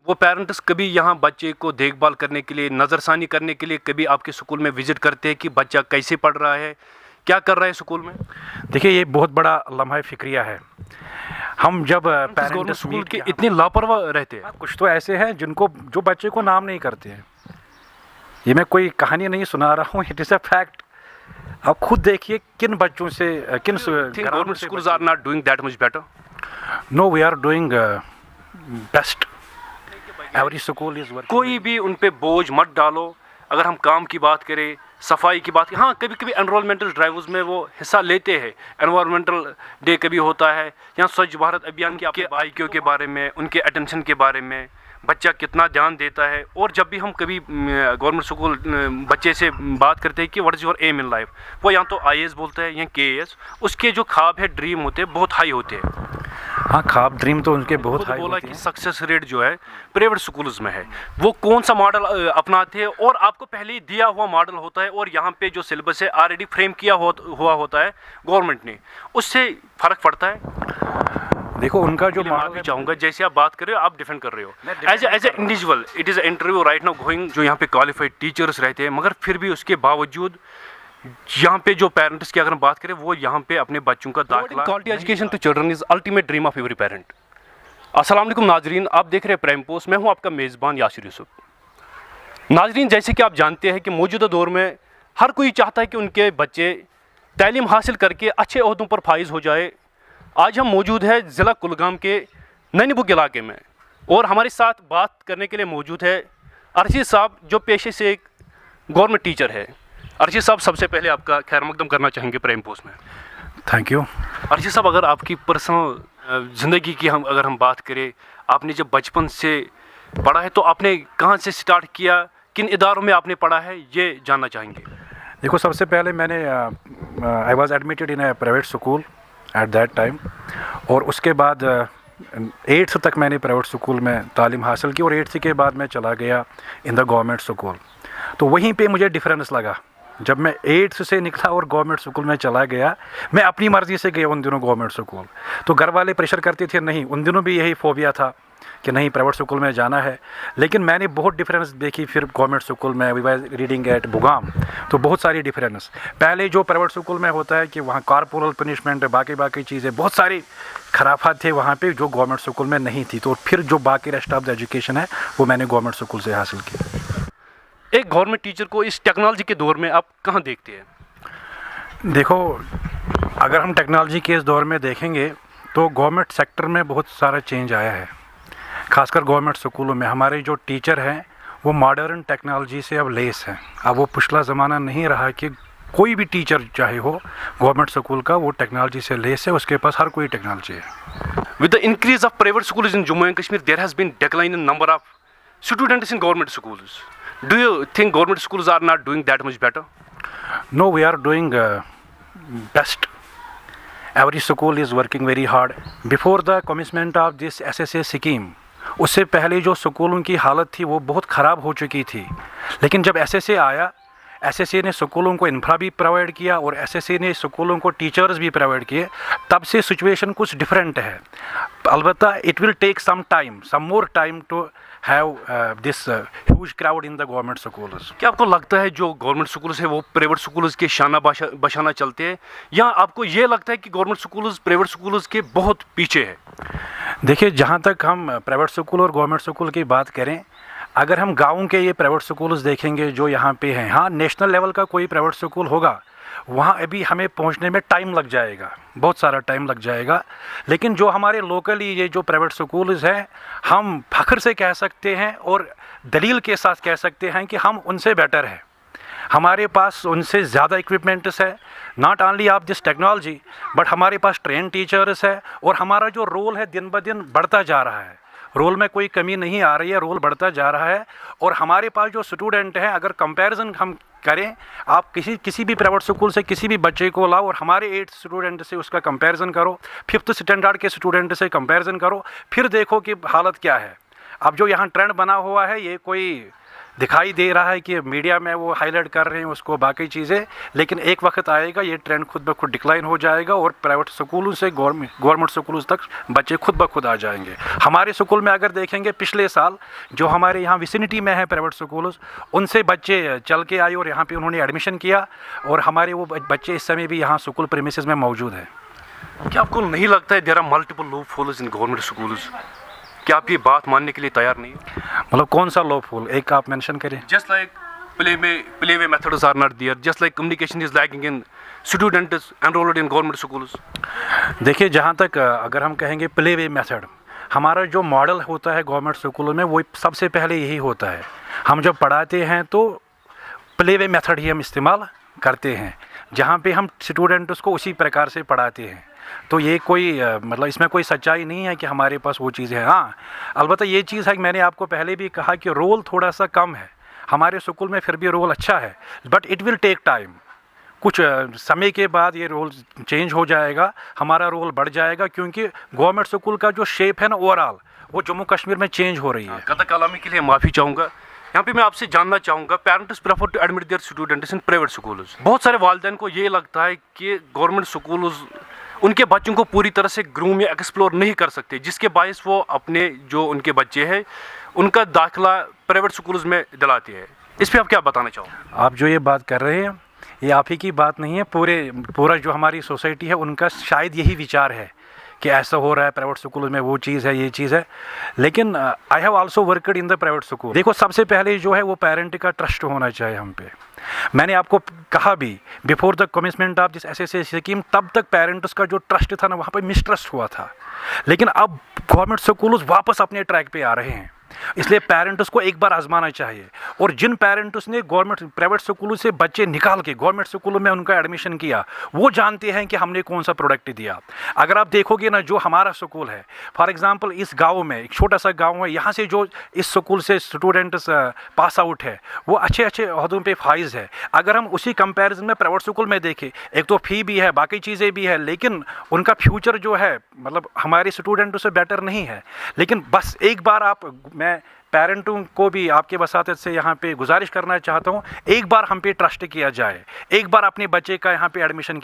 वो पेरेंट्स कभी यहाँ बच्चे को देखभाल करने के लिए, नज़रसानी करने के लिए कभी आपके स्कूल में विजिट करते हैं कि बच्चा कैसे पढ़ रहा है, क्या कर रहा है स्कूल में? देखिए, ये बहुत बड़ा लम्हा फिक्रिया है। हम जब गवर्नमेंट स्कूल के इतने लापरवाह रहते हैं। कुछ तो ऐसे हैं जिनको जो बच्चे को नाम नहीं करते हैं। ये मैं कोई कहानी नहीं सुना रहा हूँ, इट इज़ अ फैक्ट। आप खुद देखिए किन बच्चों से किन government schools are not doing that much better. No, we are doing best. Every school is working. कोई भी उन पे बोझ मत डालो। अगर हम काम की बात करें, सफाई की बात करें, हाँ कभी कभी एनरोलमेंटल ड्राइव्स में वो हिस्सा लेते हैं। एनवायरमेंटल डे कभी होता है, या स्वच्छ भारत अभियान के IQ के बारे में, उनके अटेंशन के बारे में, बच्चा कितना ध्यान देता है। और जब भी हम कभी गवर्नमेंट स्कूल बच्चे से बात करते हैं कि what is your aim in life, वो या तो IAS बोलता है या KAS। उसके जो ख्वाब है, ड्रीम होते हैं, बहुत हाई होते हैं। हाँ, ख्वाब ड्रीम तो उनके बहुत हाई बोला होते कि हैं। सक्सेस रेट जो है प्राइवेट स्कूल्स में है। वो कौन सा मॉडल अपनाते हैं, और आपको पहले ही दिया हुआ मॉडल होता है, और यहाँ पे जो सिलेबस है ऑलरेडी फ्रेम किया हुआ होता है गवर्नमेंट ने, उससे फ़र्क पड़ता है। देखो, उनका जो माफी चाहूँगा, जैसे आप बात कर रहे हो, आप डिफेंड कर रहे हो as a individual. It is interview right now going, जो यहाँ पे क्वालिफाइड टीचर्स रहते हैं, मगर फिर भी उसके बावजूद यहाँ पे जो पेरेंट्स की अगर हम बात करें, वो यहाँ पे अपने बच्चों का दाखिला। Quality education to children is ultimate dream of every parent. अस्सलाम वालेकुम नाजरीन, आप देख रहे हैं प्राइम पोस्ट। मैं हूँ आपका मेज़बान यासिर यूसुफ। नाजरीन, जैसे कि आप जानते हैं कि मौजूदा दौर में हर कोई चाहता है कि उनके बच्चे तालीम हासिल करके अच्छे ओहदों पर फाइज हो जाए। आज हम मौजूद है ज़िला कुलगाम के नैनीबुग इलाके में, और हमारे साथ बात करने के लिए मौजूद है अरशीद साहब, जो पेशे से एक गवर्नमेंट टीचर है। अरशीद साहब, सबसे पहले आपका खैर मकदम करना चाहेंगे प्राइम पोस्ट में। Thank you. अरशीद साहब, अगर आपकी पर्सनल ज़िंदगी की अगर हम बात करें, आपने जब बचपन से पढ़ा है तो आपने कहाँ से स्टार्ट किया, किन इदारों में आपने पढ़ा है, ये जानना चाहेंगे। देखो, सबसे पहले मैंने I was admitted in A private school at that time, और उसके बाद 8th तक मैंने प्राइवेट स्कूल में तालीम हासिल की, और 8th के बाद मैं चला गया इन द गवर्नमेंट स्कूल। तो वहीं पे मुझे डिफरेंस लगा। जब मैं 8th से निकला और गवर्नमेंट स्कूल में चला गया, मैं अपनी मर्ज़ी से गया उन दिनों गवर्नमेंट स्कूल। तो घर वाले प्रेशर करते थे, नहीं, उन दिनों भी यही फोबिया था कि नहीं, प्राइवेट स्कूल में जाना है। लेकिन मैंने बहुत डिफरेंस देखी फिर गवर्नमेंट स्कूल में। वी वाज रीडिंग एट बुगाम, तो बहुत सारी डिफरेंस। पहले जो प्राइवेट स्कूल में होता है कि वहाँ कॉर्पोरल पनिशमेंट, बाकी चीज़ें, बहुत सारी खराफात थे वहाँ पे जो गवर्नमेंट स्कूल में नहीं थी। तो फिर जो बाकी रेस्ट ऑफ द एजुकेशन है वो मैंने गवर्नमेंट स्कूल से हासिल की। एक गवर्नमेंट टीचर को इस टेक्नोलॉजी के दौर में आप कहाँ देखते हैं? देखो, अगर हम टेक्नोलॉजी के इस दौर में देखेंगे तो गवर्नमेंट सेक्टर में बहुत सारा चेंज आया है। खासकर गवर्नमेंट स्कूलों में हमारे जो टीचर हैं वो मॉडर्न टेक्नोलॉजी से अब लेस हैं। अब वो पिछला ज़माना नहीं रहा कि कोई भी टीचर चाहे हो गवर्नमेंट स्कूल का, वो टेक्नोलॉजी से लेस है, उसके पास हर कोई टेक्नोलॉजी है। With the increase of private schools in Jammu and Kashmir, there has been decline in number of students in government schools. Do you think government schools are not doing that much better? No, we are doing best. Every school is working very hard. Before the commencement of this SSA scheme, उससे पहले जो स्कूलों की हालत थी वो बहुत ख़राब हो चुकी थी। लेकिन जब SSA आया, SSA ने स्कूलों को इंफ्रा भी प्रोवाइड किया और SSA ने स्कूलों को टीचर्स भी प्रोवाइड किए, तब से सिचुएशन कुछ डिफरेंट है। अलबत्ता it will take some time, some more time to have this huge crowd in the government schools. क्या आपको लगता है जो गवर्नमेंट स्कूल्स है वो प्राइवेट स्कूल्स के शाना बशाना चलते हैं, या आपको ये लगता है कि गवर्नमेंट स्कूल्स प्राइवेट स्कूल्स के बहुत पीछे है? देखिए, जहाँ तक हम प्राइवेट स्कूल और गवर्नमेंट स्कूल की बात करें, अगर हम गाँव के ये प्राइवेट स्कूल्स देखेंगे जो यहाँ पे हैं, हाँ नेशनल लेवल का कोई प्राइवेट स्कूल होगा, वहाँ अभी हमें पहुँचने में टाइम लग जाएगा, बहुत सारा टाइम लग जाएगा। लेकिन जो हमारे लोकली ये जो प्राइवेट स्कूल्स हैं, हम फ़ख्र से कह सकते हैं और दलील के साथ कह सकते हैं कि हम उनसे बेटर हैं। हमारे पास उनसे ज़्यादा इक्विपमेंट्स है, not only of this technology, but हमारे पास ट्रेन टीचर्स है, और हमारा जो रोल है दिन ब दिन बढ़ता जा रहा है। रोल में कोई कमी नहीं आ रही है, रोल बढ़ता जा रहा है। और हमारे पास जो स्टूडेंट हैं, अगर कंपैरिजन हम करें, आप किसी भी प्राइवेट स्कूल से किसी भी बच्चे को लाओ और हमारे 8th स्टूडेंट से उसका कंपैरिजन करो, 5th स्टैंडर्ड के स्टूडेंट से कंपैरिजन करो, फिर देखो कि हालत क्या है। अब जो यहाँ ट्रेंड बना हुआ है, ये कोई दिखाई दे रहा है कि मीडिया में वो हाईलाइट कर रहे हैं उसको बाकी चीज़ें, लेकिन एक वक्त आएगा ये ट्रेंड खुद ब खुद डिक्लाइन हो जाएगा और प्राइवेट स्कूलों से गवर्नमेंट स्कूलों तक बच्चे खुद ब खुद आ जाएंगे। हमारे स्कूल में अगर देखेंगे पिछले साल जो हमारे यहाँ विसिनिटी में है प्राइवेट स्कूल, उनसे बच्चे चल के आए और यहाँ पे उन्होंने एडमिशन किया और हमारे वो बच्चे इस समय भी यहाँ स्कूल प्रीमिसेस में मौजूद हैं। क्या आपको नहीं लगता है there are multiple loopholes in government schools? क्या आप ये बात मानने के लिए तैयार नहीं है? मतलब कौन सा लूप होल एक आप मेंशन करें? Just like play-way methods are not there, just like communication is lacking in students enrolled in government schools. देखिए, जहाँ तक अगर हम कहेंगे प्ले वे मेथड, हमारा जो मॉडल होता है गवर्नमेंट स्कूलों में वो सबसे पहले यही होता है। हम जब पढ़ाते हैं तो प्ले वे मेथड ही हम इस्तेमाल करते हैं, जहाँ पे हम स्टूडेंट्स को उसी प्रकार से पढ़ाते हैं। तो ये कोई मतलब इसमें कोई सच्चाई नहीं है कि हमारे पास वो चीज़ है। हाँ, अलबत्ता ये चीज़ है कि मैंने आपको पहले भी कहा कि रोल थोड़ा सा कम है हमारे स्कूल में, फिर भी रोल अच्छा है, but it will take time. कुछ समय के बाद ये रोल चेंज हो जाएगा, हमारा रोल बढ़ जाएगा, क्योंकि गवर्नमेंट स्कूल का जो शेप है ना ओवरऑल वो जम्मू कश्मीर में चेंज हो रही है। कथा कलामी के लिए माफ़ी चाहूँगा। यहाँ पे मैं आपसे जानना चाहूँगा, parents prefer to admit their students in private schools. बहुत सारे वालिदैन को ये लगता है कि गवर्नमेंट स्कूल्स उनके बच्चों को पूरी तरह से ग्रूम या एक्सप्लोर नहीं कर सकते, जिसके बायस वो अपने जो उनके बच्चे हैं उनका दाखिला प्राइवेट स्कूल्स में दिलाते हैं। इस पर आप क्या बताना चाहोगे? आप जो ये बात कर रहे हैं ये आप ही की बात नहीं है, पूरा जो हमारी सोसाइटी है उनका शायद यही विचार है कि ऐसा हो रहा है प्राइवेट स्कूल में, वो चीज़ है, ये चीज़ है। लेकिन I have also worked in the private school. देखो, सबसे पहले जो है वो पेरेंट का ट्रस्ट होना चाहिए हम पे। मैंने आपको कहा भी before the commitment of this SSA scheme, तब तक पेरेंट्स का जो ट्रस्ट था ना वहाँ पे मिसट्रस्ट हुआ था। लेकिन अब गवर्नमेंट स्कूल वापस अपने ट्रैक पे आ रहे हैं, इसलिए पेरेंट्स को एक बार आजमाना चाहिए। और जिन पेरेंट्स ने गवर्नमेंट प्राइवेट स्कूलों से बच्चे निकाल के गवर्नमेंट स्कूलों में उनका एडमिशन किया, वो जानते हैं कि हमने कौन सा प्रोडक्ट दिया। अगर आप देखोगे ना, जो हमारा स्कूल है, फॉर एग्जांपल इस गांव में, एक छोटा सा गांव है, यहाँ से जो इस स्कूल से स्टूडेंट्स पास आउट है वो अच्छे अच्छे ओहदों पे फाइज है। अगर हम उसी कंपैरिजन में प्राइवेट स्कूल में देखें, एक तो फ़ी भी है, बाकी चीज़ें भी है, लेकिन उनका फ्यूचर जो है मतलब हमारे स्टूडेंटों से बेटर नहीं है। लेकिन बस एक बार मैं पेरेंटों को भी आपके वसातत से यहाँ पे गुजारिश करना चाहता हूँ, एक बार हम पे ट्रस्ट किया जाए, एक बार अपने बच्चे का यहाँ पे एडमिशन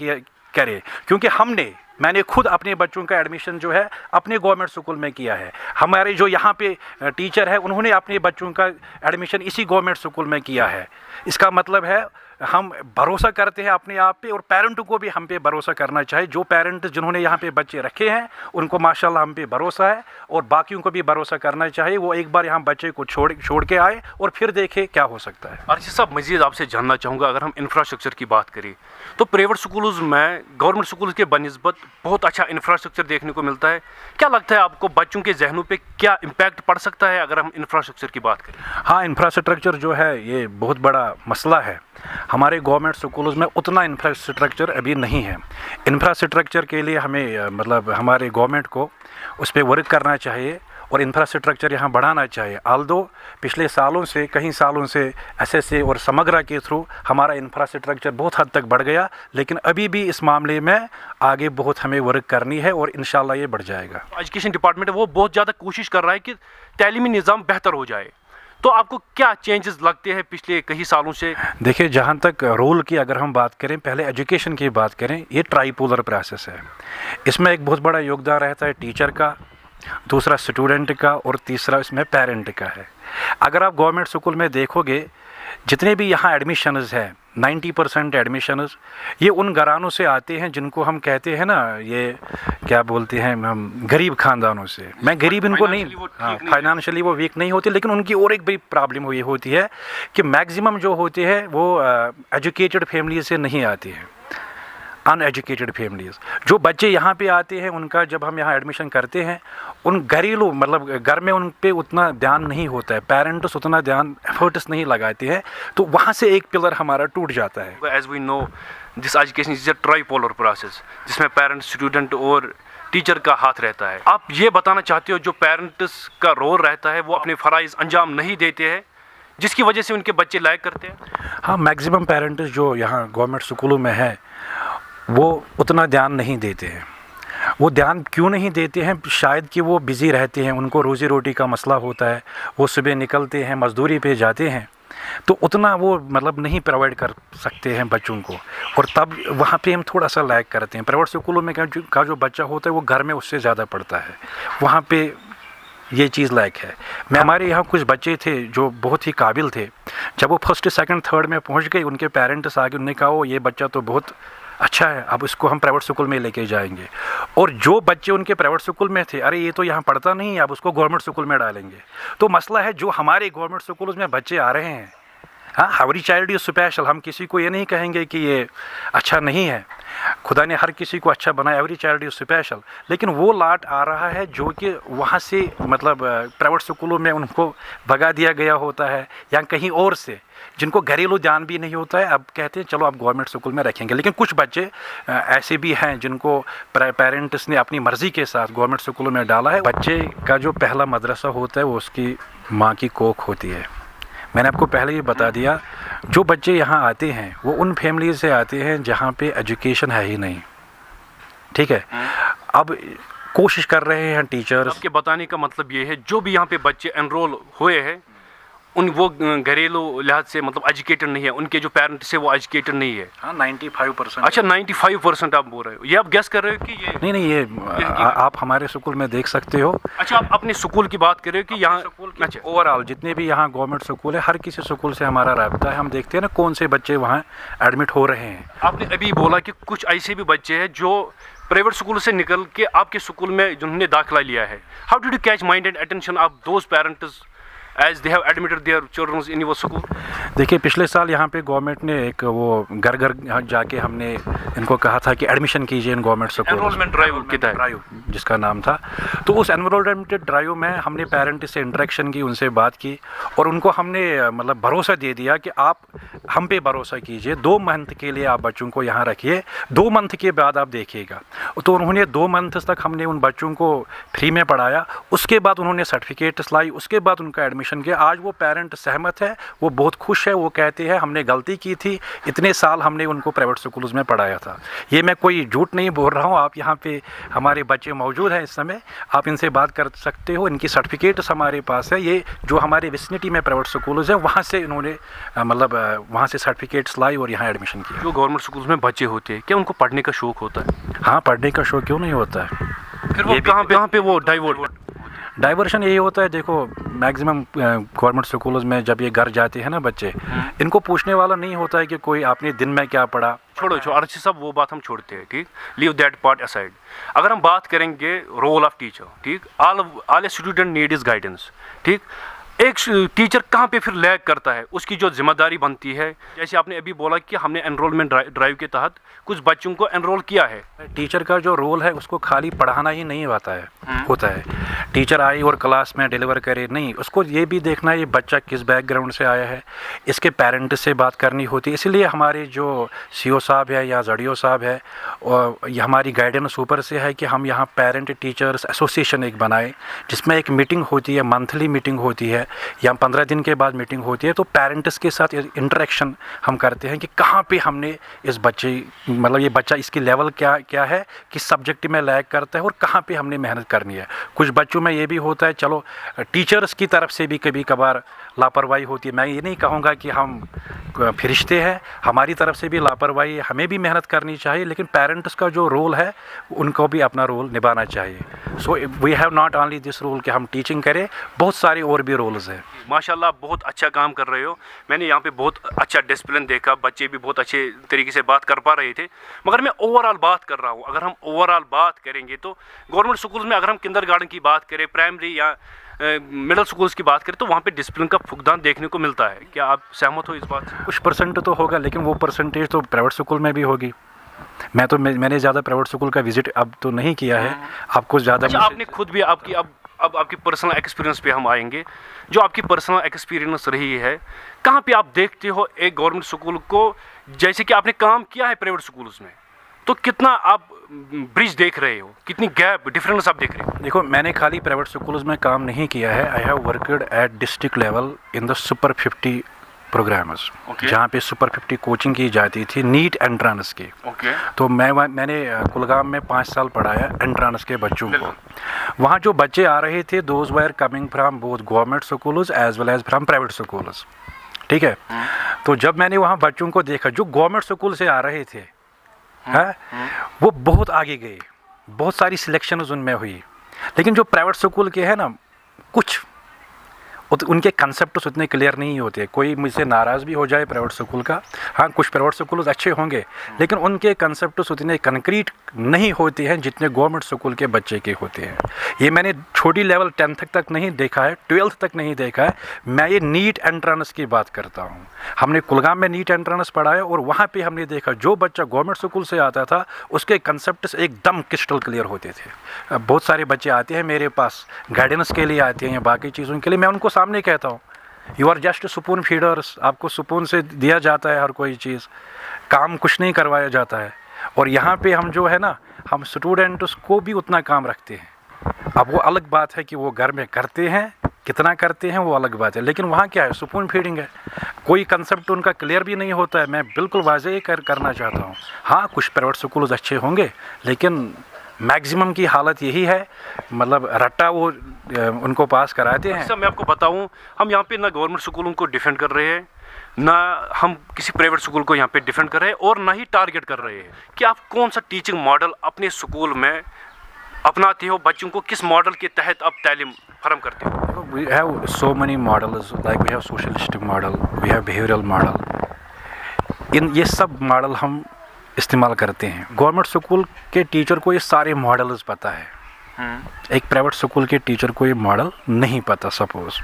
करे, क्योंकि मैंने खुद अपने बच्चों का एडमिशन जो है अपने गवर्नमेंट स्कूल में किया है। हमारे जो यहाँ पे टीचर है उन्होंने अपने बच्चों का एडमिशन इसी गवर्नमेंट स्कूल में किया है। इसका मतलब है हम भरोसा करते हैं अपने आप पे, और पेरेंटों को भी हम पे भरोसा करना चाहिए। जो पेरेंट्स जिन्होंने यहाँ पे बच्चे रखे हैं उनको माशाल्लाह हम पे भरोसा है, और बाकियों को भी भरोसा करना चाहिए। वो एक बार यहाँ बच्चे को छोड़ के आए और फिर देखे क्या हो सकता है। अर्शी साहब, मज़ीद आपसे जानना चाहूँगा, अगर हम इंफ्रास्ट्रक्चर की बात करें तो प्राइवेट स्कूल्स में गवर्नमेंट स्कूल्स के बनिस्बत बहुत अच्छा इंफ्रास्ट्रक्चर देखने को मिलता है। क्या लगता है आपको बच्चों के जहनों पे क्या इम्पैक्ट पड़ सकता है अगर हम इंफ्रास्ट्रक्चर की बात करें? हाँ, इंफ्रास्ट्रक्चर जो है ये बहुत बड़ा मसला है। हमारे गवर्नमेंट स्कूल्स में उतना इंफ्रास्ट्रक्चर अभी नहीं है। इंफ्रास्ट्रक्चर के लिए हमें मतलब हमारे गवर्नमेंट को उस पर वर्क करना चाहिए और इंफ्रास्ट्रक्चर यहाँ बढ़ाना चाहिए। आल्दो पिछले सालों से, कई सालों से एसएसए और समग्रा के थ्रू हमारा इंफ्रास्ट्रक्चर बहुत हद तक बढ़ गया, लेकिन अभी भी इस मामले में आगे बहुत हमें वर्क करनी है और इंशाल्लाह ये बढ़ जाएगा। एजुकेशन डिपार्टमेंट है वो बहुत ज़्यादा कोशिश कर रहा है कि तालीमी निज़ाम बेहतर हो जाए, तो आपको क्या चेंजेस लगते हैं पिछले कई सालों से? देखिए, जहाँ तक रोल की अगर हम बात करें, पहले एजुकेशन की बात करें, ये ट्राईपोलर प्रोसेस है। इसमें एक बहुत बड़ा योगदान रहता है टीचर का, दूसरा स्टूडेंट का, और तीसरा इसमें पेरेंट का है। अगर आप गवर्नमेंट स्कूल में देखोगे जितने भी यहाँ एडमिशन्स हैं, 90% एडमिशन्स ये उन घरानों से आते हैं जिनको हम कहते हैं ना, ये क्या बोलते हैं हम, गरीब ख़ानदानों से। मैं गरीब इनको नहीं, हाँ, फाइनेंशियली वो वीक नहीं होते, लेकिन उनकी और एक बड़ी प्रॉब्लम हुई होती है कि मैक्सिमम जो होते हैं वो एजुकेटेड फैमिली से नहीं आते हैं, अनएजुकेटेड फैमिलीज़। जो बच्चे यहाँ पे आते हैं उनका जब हम यहाँ एडमिशन करते हैं, उन घरेलू मतलब घर में उन पे उतना ध्यान नहीं होता है, पेरेंट्स उतना ध्यान एफर्ट्स नहीं लगाते हैं, तो वहाँ से एक पिलर हमारा टूट जाता है। As we know this education is a tripolar process, जिसमें पेरेंट्स, स्टूडेंट और टीचर का हाथ रहता है। आप ये बताना चाहते हो जो पेरेंट्स का रोल रहता है वो अपने फ़राइज़ अंजाम नहीं देते हैं, जिसकी वजह से उनके बच्चे लायक करते हैं? हाँ, मैक्सिमम पेरेंट्स जो यहाँ गवर्नमेंट स्कूलों में है वो उतना ध्यान नहीं देते हैं। वो ध्यान क्यों नहीं देते हैं? शायद कि वो बिज़ी रहते हैं, उनको रोज़ी रोटी का मसला होता है, वो सुबह निकलते हैं, मज़दूरी पे जाते हैं, तो उतना वो मतलब नहीं प्रोवाइड कर सकते हैं बच्चों को, और तब वहाँ पे हम थोड़ा सा लैग करते हैं। प्राइवेट स्कूलों में का जो बच्चा होता है वो घर में उससे ज़्यादा पढ़ता है, वहाँ पे ये चीज़ लायक है। हमारे यहाँ कुछ बच्चे थे जो बहुत ही काबिल थे, जब वो फर्स्ट सेकंड थर्ड में पहुँच गए, उनके पेरेंट्स आगे उन्होंने कहा वो ये बच्चा तो बहुत अच्छा है, अब इसको हम प्राइवेट स्कूल में लेके जाएंगे। और जो बच्चे उनके प्राइवेट स्कूल में थे, अरे ये तो यहाँ पढ़ता नहीं है, अब उसको गवर्नमेंट स्कूल में डालेंगे। तो मसला है जो हमारे गवर्नमेंट स्कूल्स में बच्चे आ रहे हैं, हाँ, एवरी चाइल्ड इज़ स्पेशल, हम किसी को ये नहीं कहेंगे कि ये अच्छा नहीं है, खुदा ने हर किसी को अच्छा बनाया, एवरी चाइल्ड इज़ स्पेशल। लेकिन वो लाट आ रहा है जो कि वहाँ से मतलब प्राइवेट स्कूलों में उनको भगा दिया गया होता है, या कहीं और से जिनको घरेलू ध्यान भी नहीं होता है, अब कहते हैं चलो आप गवर्नमेंट स्कूल में रखेंगे। लेकिन कुछ बच्चे ऐसे भी हैं जिनको पेरेंट्स ने अपनी मर्ज़ी के साथ गवर्नमेंट स्कूलों में डाला है। बच्चे का जो पहला मदरसा होता है वो उसकी माँ की कोख होती है। मैंने आपको पहले ही बता दिया, जो बच्चे यहाँ आते हैं वो उन फैमिली से आते हैं जहाँ पे एजुकेशन है ही नहीं, ठीक है। अब कोशिश कर रहे हैं टीचर्स। आपके बताने का मतलब ये है जो भी यहाँ पे बच्चे एनरोल हुए हैं उन वो घरेलू लिहाज से मतलब एजुकेटेड नहीं है, उनके जो पेरेंट्स है वो एजुकेटेड नहीं है। हाँ, 95%। अच्छा, 95% आप बोल रहे हो, ये आप गेस कर रहे हो कि ये नहीं, ये आप हमारे स्कूल में देख सकते हो। अच्छा, आप अपने स्कूल की बात कर रहे हो कि यहाँ अच्छा, ओवरऑल जितने भी यहाँ गवर्नमेंट स्कूल है, हर किसी स्कूल से हमारा राब्ता है, हम देखते हैं ना कौन से बच्चे वहाँ एडमिट हो रहे हैं। आपने अभी बोला कि कुछ ऐसे भी बच्चे हैं जो प्राइवेट स्कूल से निकल के आपके स्कूल में जिन्होंने दाखिला लिया है। How did you catch mind and attention of those parents as they have admitted their children in your school? देखिए, पिछले साल यहाँ पे गवर्नमेंट ने एक वो घर घर जाके हमने इनको कहा था कि एडमिशन कीजिए in government school, enrolment drive जिसका नाम था। तो उस एनरोलमेंट ड्राइव में हमने पेरेंट से इंटरेक्शन की, उनसे बात की, और उनको हमने मतलब भरोसा दे दिया कि आप हम पे भरोसा कीजिए, 2 मंथ के लिए आप बच्चों को यहाँ रखिए, 2 मंथ के बाद आप देखिएगा। तो उन्होंने 2 मंथ तक हमने उन बच्चों को फ्री में पढ़ाया, उसके बाद उन्होंने सर्टिफिकेट्स लाई, उसके बाद उनका एडमिशन किया। आज वो पेरेंट सहमत है, वो बहुत खुश है, वो कहते हैं हमने गलती की थी, इतने साल हमने उनको प्राइवेट स्कूल्स में पढ़ाया था। ये मैं कोई झूठ नहीं बोल रहा हूँ, आप यहाँ पे हमारे बच्चे मौजूद हैं इस समय, आप इनसे बात कर सकते हो, इनकी सर्टिफिकेट्स हमारे पास है। ये जो हमारे विसिनिटी में प्राइवेट स्कूल्स हैं वहाँ से इन्होंने मतलब वहाँ से सर्टिफिकेट्स लाई और यहाँ एडमिशन किया। जो गवर्नमेंट स्कूल्स में बच्चे होते हैं, क्या उनको पढ़ने का शौक होता है? हाँ, पढ़ने का शौक क्यों नहीं होता है। फिर वो कहाँ पे वो डाइवर्शन यही होता है। देखो, मैक्सिमम गवर्नमेंट स्कूल्स में जब ये घर जाते हैं ना बच्चे, इनको पूछने वाला नहीं होता है कि कोई आपने दिन में क्या पढ़ा। छोड़ो अर्ची साहब, वो बात हम छोड़ते हैं, ठीक, लीव दैट पार्ट असाइड। अगर हम बात करेंगे रोल ऑफ टीचर, ठीक, all a student need is guidance, ठीक। एक टीचर कहाँ पे फिर लैग करता है, उसकी जो जिम्मेदारी बनती है, जैसे आपने अभी बोला कि हमने एनरोलमेंट ड्राइव के तहत कुछ बच्चों को एनरोल किया है। टीचर का जो रोल है उसको खाली पढ़ाना ही नहीं होता है। टीचर आए और क्लास में डिलीवर करे, नहीं, उसको ये भी देखना है ये बच्चा किस बैकग्राउंड से आया है, इसके पेरेंट्स से बात करनी होती है। इसलिए हमारे जो CO साहब है या ZDO साहब है, और हमारी गाइडेंस ऊपर से है कि हम यहाँ पेरेंट टीचर्स एसोसिएशन एक बनाए, जिसमें एक मीटिंग होती है, मंथली मीटिंग होती है या 15 दिन के बाद मीटिंग होती है। तो पेरेंट्स के साथ इंटरेक्शन हम करते हैं कि कहाँ पे हमने इस बच्चे मतलब ये बच्चा इसकी लेवल क्या है, किस सब्जेक्ट में लैग करता है और कहाँ पे हमने मेहनत करनी है। कुछ बच्चों में ये भी होता है, चलो टीचर्स की तरफ से भी कभी कभार लापरवाही होती है। मैं ये नहीं कहूँगा कि हम फरिश्ते हैं, हमारी तरफ से भी लापरवाही, हमें भी मेहनत करनी चाहिए, लेकिन पेरेंट्स का जो रोल है उनको भी अपना रोल निभाना चाहिए। So we have not only this role कि हम टीचिंग करें, बहुत सारे और भी रोल्स हैं। माशाल्लाह, बहुत अच्छा काम कर रहे हो। मैंने यहाँ पे बहुत अच्छा डिसिप्लिन देखा, बच्चे भी बहुत अच्छे तरीके से बात कर पा रहे थे। मगर मैं ओवरऑल बात कर रहा हूँ, अगर हम ओवरऑल बात करेंगे तो गवर्नमेंट स्कूल में अगर हम किंडरगार्टन की बात करें, प्राइमरी या मिडिल स्कूल्स की बात करें, तो वहाँ पे डिसिप्लिन का फुकदान देखने को मिलता है। क्या आप सहमत हो इस बात से? कुछ परसेंट तो होगा, लेकिन वो परसेंटेज तो प्राइवेट स्कूल में भी होगी। मैंने ज़्यादा प्राइवेट स्कूल का विजिट अब तो नहीं किया है, आपको ज़्यादा। अच्छा, आपने खुद भी अब आपकी पर्सनल एक्सपीरियंस पे हम आएंगे। जो आपकी पर्सनल एक्सपीरियंस रही है, कहाँ पे आप देखते हो एक गवर्नमेंट स्कूल को, जैसे कि आपने काम किया है प्राइवेट स्कूल्स में, तो कितना आप ब्रिज देख रहे हो, कितनी गैप डिफरेंस आप देख रहे हो? देखो, मैंने खाली प्राइवेट स्कूल्स में काम नहीं किया है, I have worked at district level in the super 50 programs, जहाँ पे सुपर 50 कोचिंग की जाती थी नीट एंट्रांस की। तो मैंने कुलगाम में 5 साल पढ़ाया एंट्रांस के बच्चों को। वहाँ जो बच्चे आ रहे थे, those were coming from both government schools as well as from private schools, ठीक है। तो जब मैंने वहाँ बच्चों को देखा जो गवर्नमेंट स्कूल से आ रहे थे, वो बहुत आगे गए, बहुत सारी सिलेक्शन उनमें हुई। लेकिन जो प्राइवेट स्कूल के हैं ना, कुछ उनके कंसेप्ट उतने क्लियर नहीं होते। कोई मुझसे नाराज़ भी हो जाए प्राइवेट स्कूल का, हाँ कुछ प्राइवेट स्कूल अच्छे होंगे, लेकिन उनके कंसेप्ट उतने कंक्रीट नहीं होते हैं जितने गवर्नमेंट स्कूल के बच्चे के होते हैं। ये मैंने छोटी लेवल 10th तक नहीं देखा है, 12th तक नहीं देखा है। मैं ये नीट एंट्रेंस की बात करता हूँ। हमने कुलगाम में नीट एंट्रेंस पढ़ा है और वहाँ पे हमने देखा जो बच्चा गवर्नमेंट स्कूल से आता था उसके कंसेप्ट एकदम क्रिस्टल क्लियर होते थे। बहुत सारे बच्चे आते हैं मेरे पास गाइडेंस के लिए आते हैं या बाकी चीज़ों के लिए, मैं उनको सामने कहता हूँ you are just spoon feeders, आपको स्पून से दिया जाता है हर कोई चीज़, काम कुछ नहीं करवाया जाता है। और यहाँ पे हम जो है ना, हम स्टूडेंट्स को भी उतना काम रखते हैं। अब वो अलग बात है कि वो घर में करते हैं, कितना करते हैं वो अलग बात है, लेकिन वहाँ क्या है, स्पून फीडिंग है, कोई कंसेप्ट उनका क्लियर भी नहीं होता है। मैं बिल्कुल वाज़ेह करना चाहता हूँ, हाँ कुछ प्राइवेट स्कूल अच्छे होंगे, लेकिन मैक्सिमम की हालत यही है, मतलब रट्टा वो उनको पास कराते हैं। सर मैं आपको बताऊं, हम यहाँ पे ना गवर्नमेंट स्कूलों को डिफेंड कर रहे हैं, ना हम किसी प्राइवेट स्कूल को यहाँ पे डिफेंड कर रहे हैं, और ना ही टारगेट कर रहे हैं कि आप कौन सा टीचिंग मॉडल अपने स्कूल में अपनाते हो, बच्चों को किस मॉडल के तहत आप तालीम फराहम करते हो। We have so many models, like we have socialistic model, we have behavioral model. इन ये सब मॉडल हम इस्तेमाल करते हैं। गवर्नमेंट स्कूल के टीचर को ये सारे मॉडल्स पता है, एक प्राइवेट स्कूल के टीचर को ये मॉडल नहीं पता सपोज,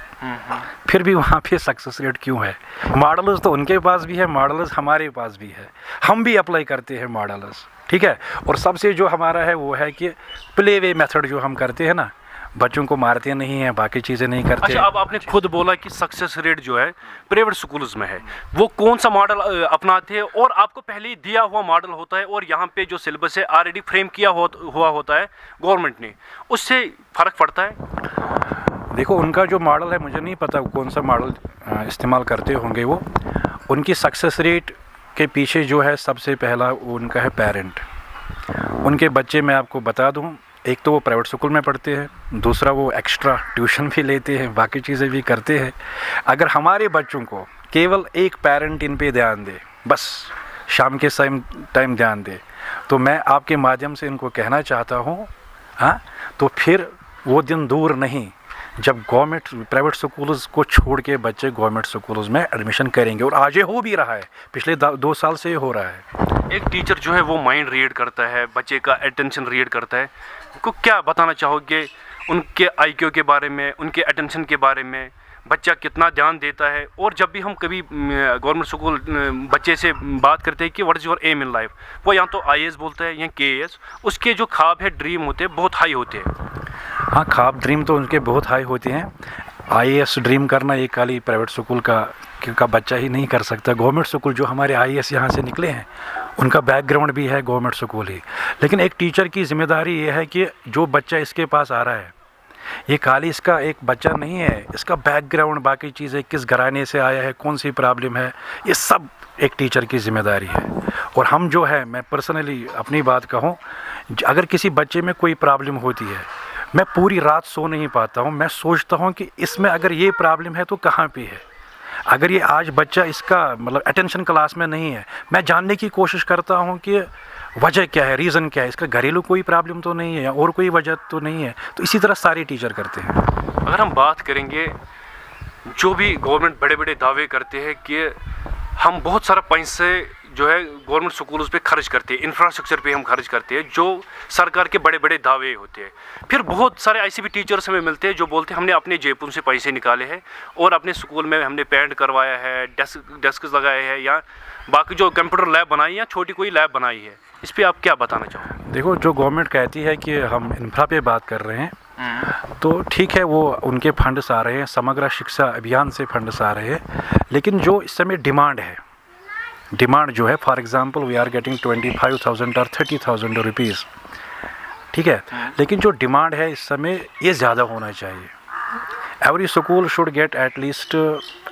फिर भी वहाँ पे सक्सेस रेट क्यों है? मॉडल्स तो उनके पास भी है, मॉडल्स हमारे पास भी है, हम भी अप्लाई करते हैं मॉडल्स, ठीक है। और सबसे जो हमारा है वो है कि प्ले वे मेथड जो हम करते हैं ना, बच्चों को मारते नहीं हैं, बाकी चीज़ें नहीं करते। अच्छा, अब आपने खुद बोला कि सक्सेस रेट जो है प्राइवेट स्कूल्स में है, वो कौन सा मॉडल अपनाते हैं? और आपको पहले ही दिया हुआ मॉडल होता है और यहाँ पे जो सिलेबस है ऑलरेडी फ्रेम किया हुआ होता है गवर्नमेंट ने, उससे फ़र्क पड़ता है? देखो उनका जो मॉडल है मुझे नहीं पता कौन सा मॉडल इस्तेमाल करते होंगे वो। उनकी सक्सेस रेट के पीछे जो है सबसे पहला उनका है पेरेंट। उनके बच्चे मैं आपको बता दूं, एक तो वो प्राइवेट स्कूल में पढ़ते हैं, दूसरा वो एक्स्ट्रा ट्यूशन भी लेते हैं, बाकी चीज़ें भी करते हैं। अगर हमारे बच्चों को केवल एक पेरेंट इन पे ध्यान दे, बस शाम के टाइम ध्यान दे, तो मैं आपके माध्यम से इनको कहना चाहता हूँ, हाँ तो फिर वो दिन दूर नहीं जब गवर्नमेंट प्राइवेट स्कूल्स को छोड़ के बच्चे गवर्नमेंट स्कूल्स में एडमिशन करेंगे। और आज ये हो भी रहा है, पिछले 2 साल से ये हो रहा है। एक टीचर जो है वो माइंड रीड करता है, बच्चे का अटेंशन रीड करता है, को क्या बताना चाहोगे उनके IQ के बारे में, उनके अटेंशन के बारे में, बच्चा कितना ध्यान देता है? और जब भी हम कभी गवर्नमेंट स्कूल बच्चे से बात करते हैं कि what is your aim in life, वो या तो IAS बोलता है या KAS, उसके जो ख्वाब है, ड्रीम होते हैं, बहुत हाई होते हैं। हाँ ख्वाब ड्रीम तो उनके बहुत हाई होते हैं। IAS ड्रीम करना एक खाली प्राइवेट स्कूल का बच्चा ही नहीं कर सकता। गवर्नमेंट स्कूल जो हमारे IAS यहाँ से निकले हैं उनका बैकग्राउंड भी है गवर्नमेंट स्कूल ही। लेकिन एक टीचर की जिम्मेदारी ये है कि जो बच्चा इसके पास आ रहा है, ये खाली इसका एक बच्चा नहीं है, इसका बैकग्राउंड, बाकी चीज़ें, किस घराने से आया है, कौन सी प्रॉब्लम है, ये सब एक टीचर की जिम्मेदारी है। और हम जो है, मैं पर्सनली अपनी बात कहूँ, अगर किसी बच्चे में कोई प्रॉब्लम होती है, मैं पूरी रात सो नहीं पाता हूँ। मैं सोचता हूँ कि इसमें अगर ये प्रॉब्लम है तो कहाँ पे है। अगर ये आज बच्चा इसका मतलब अटेंशन क्लास में नहीं है, मैं जानने की कोशिश करता हूँ कि वजह क्या है, रीज़न क्या है, इसका घरेलू कोई प्रॉब्लम तो नहीं है और कोई वजह तो नहीं है। तो इसी तरह सारे टीचर करते हैं। अगर हम बात करेंगे, जो भी गवर्नमेंट बड़े बड़े दावे करते हैं कि हम बहुत सारा पैसे जो है गवर्नमेंट स्कूल्स पे खर्च करते हैं, इंफ्रास्ट्रक्चर पे हम खर्च करते हैं, जो सरकार के बड़े बड़े दावे होते हैं, फिर बहुत सारे ऐसे भी टीचर्स हमें मिलते हैं जो बोलते हैं हमने अपने जेबों से पैसे निकाले हैं और अपने स्कूल में हमने पेंट करवाया है, डेस्क लगाए हैं, या बाकी जो कंप्यूटर लैब बनाई या छोटी कोई लैब बनाई है। इस पर आप क्या बताना चाहोगे? देखो, जो गवर्नमेंट कहती है कि हम इंफ्रा पे बात कर रहे हैं, तो ठीक है, वो उनके फंड्स आ रहे हैं, समग्र शिक्षा अभियान से फंड्स आ रहे हैं, लेकिन जो इस समय डिमांड है, डिमांड जो है, for example we are getting 25,000 और 30,000 रुपीज़, ठीक है, लेकिन जो डिमांड है इस समय ये ज़्यादा होना चाहिए। Every school should get at least,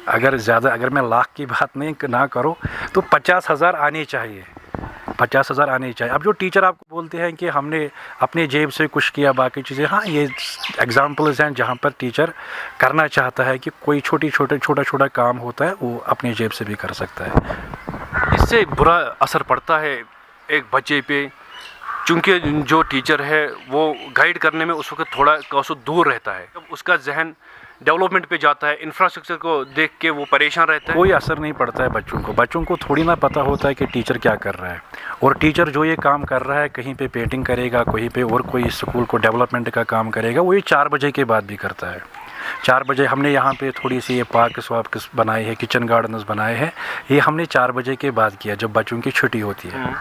अगर मैं लाख की बात ना करूँ तो 50,000 आने चाहिए, 50,000 आने चाहिए। अब जो टीचर आपको बोलते हैं कि हमने अपने जेब से कुछ किया बाकी चीज़ें, हाँ ये एग्जांपल्स हैं जहाँ पर टीचर करना चाहता है कि कोई छोटा छोटा काम होता है वो अपने जेब से भी कर सकता है। इससे बुरा असर पड़ता है एक बच्चे पे, चूँकि जो टीचर है वो गाइड करने में उस वक्त थोड़ा कसो दूर रहता है, जब उसका जहन डेवलपमेंट पे जाता है, इंफ्रास्ट्रक्चर को देख के वो परेशान रहता है। कोई असर नहीं पड़ता है बच्चों को थोड़ी ना पता होता है कि टीचर क्या कर रहा है। और टीचर जो ये काम कर रहा है, कहीं पे पेंटिंग करेगा, कहीं पे और कोई स्कूल को डेवलपमेंट का काम करेगा, वो ये 4 बजे के बाद भी करता है। 4 बजे हमने यहाँ पे थोड़ी सी ये पार्क वार्क बनाए हैं, किचन गार्डन्स बनाए हैं, ये हमने 4 बजे के बाद किया जब बच्चों की छुट्टी होती है।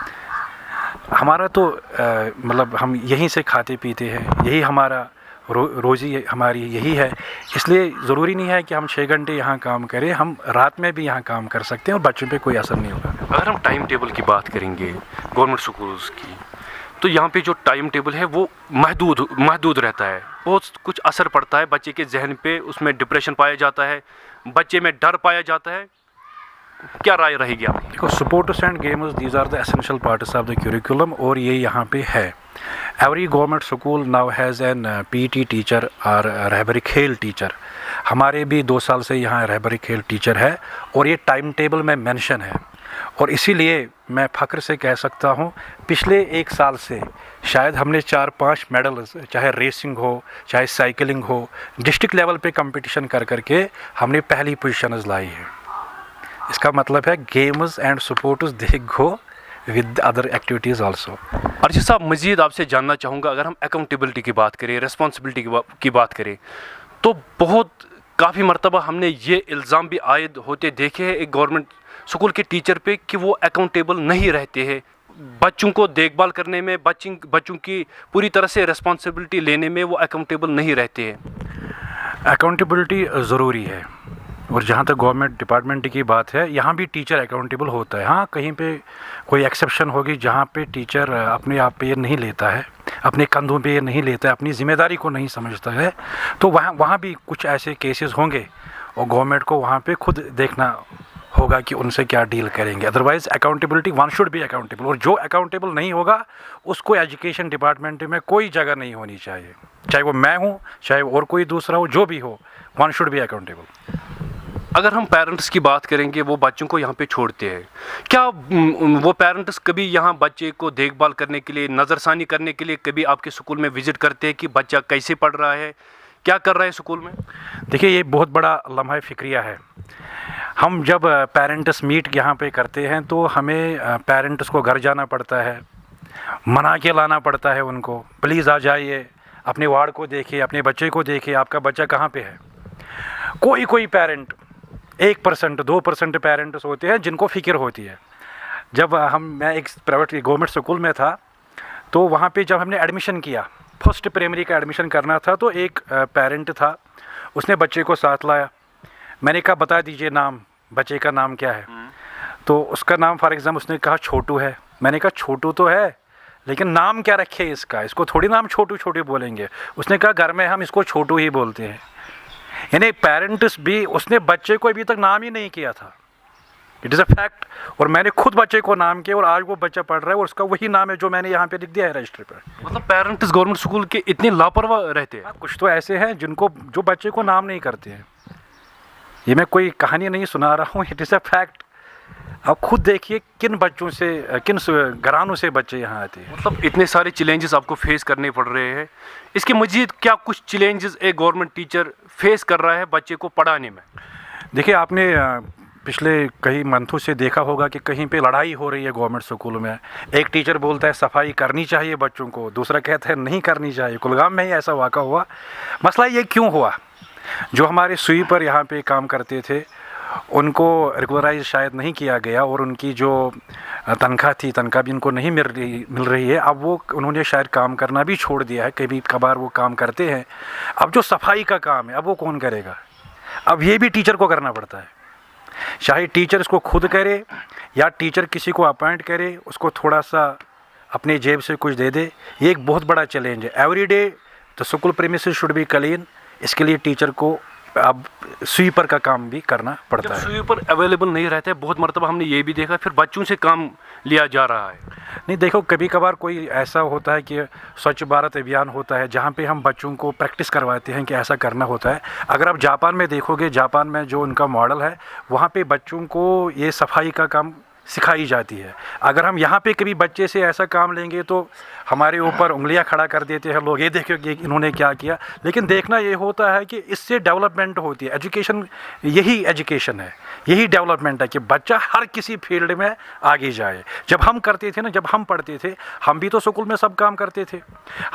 हमारा तो मतलब हम यहीं से खाते पीते हैं, यही हमारा रोज़ी हमारी यही है। इसलिए ज़रूरी नहीं है कि हम 6 घंटे यहाँ काम करें, हम रात में भी यहाँ काम कर सकते हैं और बच्चों पे कोई असर नहीं होगा। अगर हम टाइम टेबल की बात करेंगे गवर्नमेंट स्कूल्स की, तो यहाँ पे जो टाइम टेबल है वो महदूद रहता है, बहुत कुछ असर पड़ता है बच्चे के जहन पे, उसमें डिप्रेशन पाया जाता है, बच्चे में डर पाया जाता है। क्या राय रहेगी आपकी? देखो, sports and games these are the essential parts of the curriculum, और ये यहाँ पे है। Every government school now has an PT teacher और रहबरी खेल टीचर। हमारे भी 2 साल से यहाँ रहबरी खेल टीचर है और ये टाइम टेबल में मेंशन है। और इसीलिए मैं फ़ख्र से कह सकता हूँ पिछले 1 साल से शायद हमने 4-5 मेडल्स, चाहे रेसिंग हो चाहे साइकिलिंग हो, डिस्ट्रिक्ट लेवल पे कंपटीशन कर करके हमने पहली पोजीशंस लाई है। इसका मतलब है games and sports they go with other activities also. Arshad साहब, मज़ीद आपसे जानना चाहूँगा, अगर हम अकाउंटेबिलिटी की बात करें, रिस्पॉन्सिबिलिटी की बात करें, तो काफ़ी मरतबा हमने ये इल्ज़ाम भी आयद होते देखे हैं एक गवर्नमेंट स्कूल के टीचर पे कि वो अकाउंटेबल नहीं रहते हैं बच्चों को देखभाल करने में, बच्चों की पूरी तरह से रिस्पॉन्सिबिलिटी लेने में वो अकाउंटेबल नहीं रहते हैं। अकाउंटेबिलिटी ज़रूरी है, और जहाँ तक गवर्नमेंट डिपार्टमेंट की बात है, यहाँ भी टीचर अकाउंटेबल होता है। हाँ, कहीं पे कोई एक्सेप्शन होगी जहाँ पे टीचर अपने आप पे ये नहीं लेता है, अपने कंधों पे ये नहीं लेता है, अपनी ज़िम्मेदारी को नहीं समझता है, तो वहाँ भी कुछ ऐसे केसेस होंगे और गवर्नमेंट को वहाँ पे खुद देखना होगा कि उनसे क्या डील करेंगे। Otherwise accountability, one should be accountable, और जो अकाउंटेबल नहीं होगा उसको एजुकेशन डिपार्टमेंट में कोई जगह नहीं होनी चाहिए, चाहे वो मैं हूँ चाहे और कोई दूसरा हो, जो भी हो, वन शुड बी अकाउंटेबल। अगर हम पेरेंट्स की बात करेंगे, वो बच्चों को यहाँ पे छोड़ते हैं, क्या वो पेरेंट्स कभी यहाँ बच्चे को देखभाल करने के लिए, नज़रसानी करने के लिए कभी आपके स्कूल में विज़िट करते हैं कि बच्चा कैसे पढ़ रहा है, क्या कर रहा है स्कूल में? देखिए, ये बहुत बड़ा लम्हा फ़िक्रिया है। हम जब पेरेंट्स मीट यहाँ पे करते हैं तो हमें पेरेंट्स को घर जाना पड़ता है, मना के लाना पड़ता है उनको, प्लीज़ आ जाइए, अपने वार्ड को देखिए, अपने बच्चे को देखिए, आपका बच्चा कहाँ पे है। कोई पेरेंट, 1% 2% पेरेंट्स होते हैं जिनको फ़िक्र होती है। जब मैं एक प्राइवेट गवर्नमेंट स्कूल में था, तो वहाँ पे जब हमने एडमिशन किया, फर्स्ट प्राइमरी का एडमिशन करना था, तो एक पेरेंट था, उसने बच्चे को साथ लाया। मैंने कहा बता दीजिए नाम, बच्चे का नाम क्या है। तो उसका नाम फॉर एग्ज़ाम्पल उसने कहा छोटू है। मैंने कहा छोटू तो है, लेकिन नाम क्या रखे इसका, इसको थोड़ी नाम छोटू बोलेंगे। उसने कहा घर में हम इसको छोटू ही बोलते हैं। यानी पेरेंट्स भी, उसने बच्चे को अभी तक नाम ही नहीं किया था, इट इज़ अ फैक्ट। और मैंने खुद बच्चे को नाम किया और आज वो बच्चा पढ़ रहा है और उसका वही नाम है जो मैंने यहाँ पे लिख दिया है रजिस्टर पर। मतलब पेरेंट्स गवर्नमेंट स्कूल के इतने लापरवाह रहते हैं? कुछ तो ऐसे हैं जो बच्चे को नाम नहीं करते हैं। ये मैं कोई कहानी नहीं सुना रहा हूँ, इट इज़ अ फैक्ट। आप खुद देखिए किन बच्चों से, किन घरानों से बच्चे यहाँ आते हैं। मतलब इतने सारे चैलेंजेस आपको फेस करने पड़ रहे हैं। इसके मजीद क्या कुछ चैलेंजेस एक गवर्नमेंट टीचर फेस कर रहा है बच्चे को पढ़ाने में? देखिए, आपने पिछले कई मंथों से देखा होगा कि कहीं पे लड़ाई हो रही है गवर्नमेंट स्कूल में। एक टीचर बोलता है सफाई करनी चाहिए बच्चों को, दूसरा कहता है नहीं करनी चाहिए। कुलगाम में ही ऐसा वाक़ा हुआ। मसला ये क्यों हुआ? जो हमारे स्वीपर यहाँ पे काम करते थे उनको रेगुलराइज शायद नहीं किया गया, और उनकी जो तनख्वाह भी उनको नहीं मिल रही है। अब वो उन्होंने शायद काम करना भी छोड़ दिया है, कभी कभार वो काम करते हैं। अब जो सफाई का काम है, अब वो कौन करेगा? अब ये भी टीचर को करना पड़ता है। चाहे टीचर इसको खुद करे या टीचर किसी को अपॉइंट करे, उसको थोड़ा सा अपने जेब से कुछ दे दे, ये एक बहुत बड़ा चैलेंज है। Every day the school premises should be clean. इसके लिए टीचर को अब स्वीपर का काम भी करना पड़ता है। स्वीपर अवेलेबल नहीं रहता है, बहुत मरतबा हमने ये भी देखा, फिर बच्चों से काम लिया जा रहा है। नहीं, देखो कभी कभार कोई ऐसा होता है कि स्वच्छ भारत अभियान होता है जहाँ पे हम बच्चों को प्रैक्टिस करवाते हैं कि ऐसा करना होता है। अगर आप जापान में देखोगे, जापान में जो उनका मॉडल है वहाँ पे बच्चों को ये सफाई का काम सिखाई जाती है। अगर हम यहाँ पे कभी बच्चे से ऐसा काम लेंगे तो हमारे ऊपर उंगलियां खड़ा कर देते हैं लोग, ये देखो कि इन्होंने क्या किया। लेकिन देखना ये होता है कि इससे डेवलपमेंट होती है। एजुकेशन, यही एजुकेशन है, यही डेवलपमेंट है कि बच्चा हर किसी फील्ड में आगे जाए। जब हम करते थे ना, जब हम पढ़ते थे, हम भी तो स्कूल में सब काम करते थे।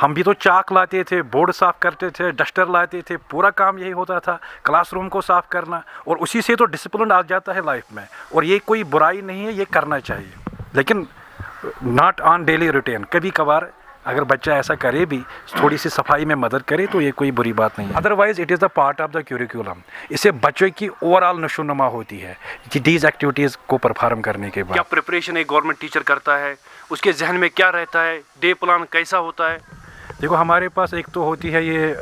हम भी तो चाक लाते थे, बोर्ड साफ़ करते थे, डस्टर लाते थे, पूरा काम यही होता था, क्लासरूम को साफ़ करना। और उसी से तो डिसिप्लिन आ जाता है लाइफ में। और ये कोई बुराई नहीं है, ये करना चाहिए, लेकिन नॉट ऑन डेली रूटीन। कभी कभार अगर बच्चा ऐसा करे भी, थोड़ी सी सफाई में मदद करे, तो ये कोई बुरी बात नहीं है। Otherwise it is the part of the curriculum. इससे बच्चों की ओवरऑल नशोनुमा होती है कि दीज एक्टिविटीज़ को परफॉर्म करने के बाद। क्या प्रिपरेशन एक गवर्नमेंट टीचर करता है, उसके जहन में क्या रहता है, डे प्लान कैसा होता है? देखो हमारे पास एक तो होती है ये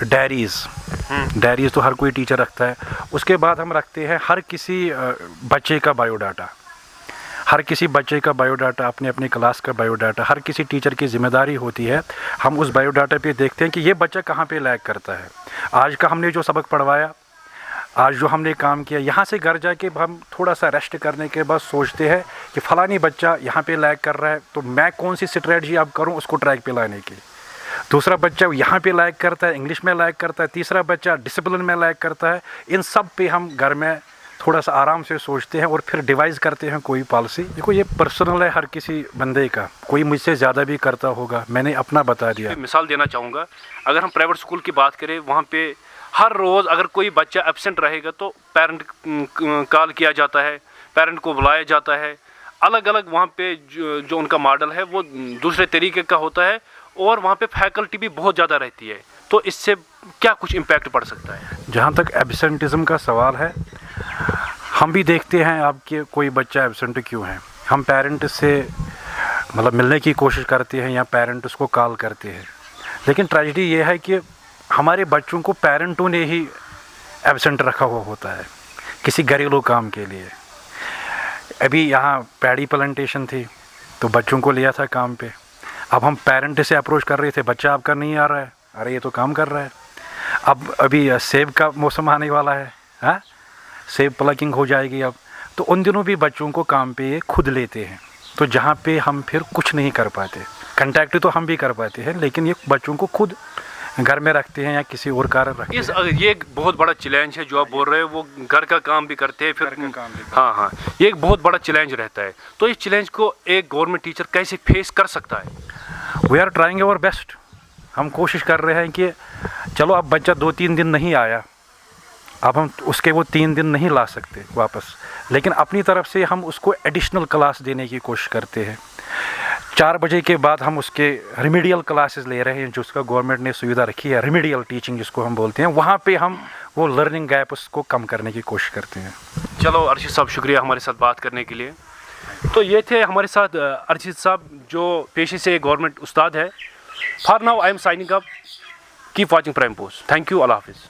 डायरीज़ तो हर कोई टीचर रखता है। उसके बाद हम रखते हैं हर किसी बच्चे का बायोडाटा, हर किसी बच्चे का बायोडाटा, अपने अपने क्लास का बायोडाटा। हर किसी टीचर की जिम्मेदारी होती है, हम उस बायोडाटा पे देखते हैं कि ये बच्चा कहाँ पे लैग करता है। आज का हमने जो सबक पढ़वाया, आज जो हमने काम किया, यहाँ से घर जाके हम थोड़ा सा रेस्ट करने के बाद सोचते हैं कि फ़लानी बच्चा यहाँ पे लैग कर रहा है, तो मैं कौन सी स्ट्रेटजी अब करूँ उसको ट्रैक पे लाने की। दूसरा बच्चा यहाँ पे लैग करता है, इंग्लिश में लैग करता है, तीसरा बच्चा डिसिप्लिन में लैग करता है। इन सब पे हम घर में थोड़ा सा आराम से सोचते हैं और फिर डिवाइस करते हैं कोई पॉलिसी। देखो ये पर्सनल है हर किसी बंदे का, कोई मुझसे ज़्यादा भी करता होगा, मैंने अपना बता दिया। मिसाल देना चाहूँगा, अगर हम प्राइवेट स्कूल की बात करें, वहाँ पे हर रोज़ अगर कोई बच्चा एब्सेंट रहेगा तो पेरेंट कॉल किया जाता है, पेरेंट को बुलाया जाता है। अलग अलग वहाँ पे जो उनका मॉडल है वो दूसरे तरीके का होता है, और वहाँ पे फैकल्टी भी बहुत ज़्यादा रहती है। तो इससे क्या कुछ इम्पैक्ट पड़ सकता है? जहाँ तक एब्सेंटिज़म का सवाल है, हम भी देखते हैं आपके कोई बच्चा एब्सेंट क्यों है। हम पेरेंट से मतलब मिलने की कोशिश करते हैं या पेरेंट उसको कॉल करते हैं, लेकिन ट्रेजेडी ये है कि हमारे बच्चों को पेरेंटों ने ही एब्सेंट रखा हुआ होता है किसी घरेलू काम के लिए। अभी यहाँ पैडी प्लांटेशन थी तो बच्चों को लिया था काम पे। अब हम पेरेंट से अप्रोच कर रहे थे, बच्चा आपका नहीं आ रहा है, अरे ये तो काम कर रहा है। अब अभी सेब का मौसम आने वाला है, हाँ, सेब प्लकिंग हो जाएगी अब, तो उन दिनों भी बच्चों को काम पे ये खुद लेते हैं। तो जहाँ पे हम फिर कुछ नहीं कर पाते, कंटैक्ट तो हम भी कर पाते हैं, लेकिन ये बच्चों को खुद घर में रखते हैं या किसी और कारण रखते हैं। ये एक बहुत बड़ा चैलेंज है जो आप बोल रहे हैं, वो घर का काम भी करते हैं, फिर हाँ, ये एक बहुत बड़ा चैलेंज रहता है। तो इस चैलेंज को एक गवर्नमेंट टीचर कैसे फेस कर सकता है? We are trying our best. हम कोशिश कर रहे हैं कि चलो अब बच्चा 2-3 दिन नहीं आया, अब हम उसके वो 3 दिन नहीं ला सकते वापस, लेकिन अपनी तरफ से हम उसको एडिशनल क्लास देने की कोशिश करते हैं। 4 बजे के बाद हम उसके रेमेडियल क्लासेस ले रहे हैं, जो उसका गवर्नमेंट ने सुविधा रखी है, रेमेडियल टीचिंग जिसको हम बोलते हैं। वहाँ पे हम वो लर्निंग गैप उसको कम करने की कोशिश करते हैं। चलो अर्शिद साहब, शुक्रिया हमारे साथ बात करने के लिए। तो ये थे हमारे साथ अर्शिद साहब, जो पेशे से गवर्नमेंट उस्ताद है। For now I am signing up. Keep watching prime post. Thank you. Allah हाफिज़।